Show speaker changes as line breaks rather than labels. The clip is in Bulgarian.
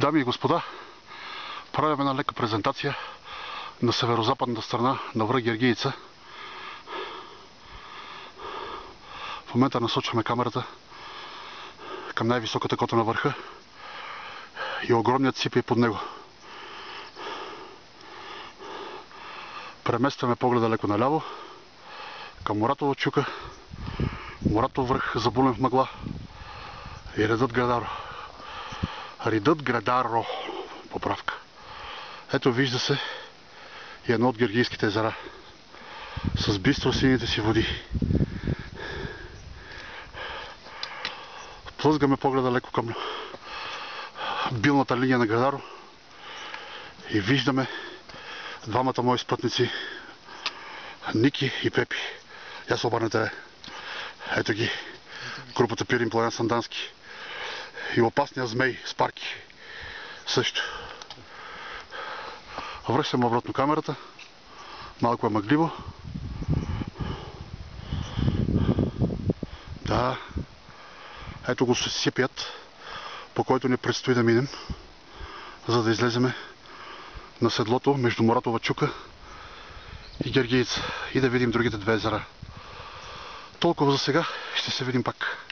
Дами и господа, правим една лека презентация на северо-западната страна на връх Гергиица. В момента насочваме камерата към най-високата кота на върха и огромният сипи под него. Преместваме погледа леко наляво към Моратова чука, Моратов връх, забулен в мъгла и редът Градаро. Редът Градаро, поправка. Ето вижда се и едно от гергийските езера с бистро сините си води. Плъзгаме погледа леко към билната линия на Градаро и виждаме двамата мои спътници Ники и Пепи. Я се обърнете. Ето ги. Групата Пирин Плаян Сандански. И опасния змей Спарки също. Връщам обратно камерата. Малко е мъгливо. Да. Ето го сипият, по който ни предстои да минем, за да излеземе на седлото между Моратова чука и Гергиица и да видим другите две езера. Толкова за сега, ще се видим пак.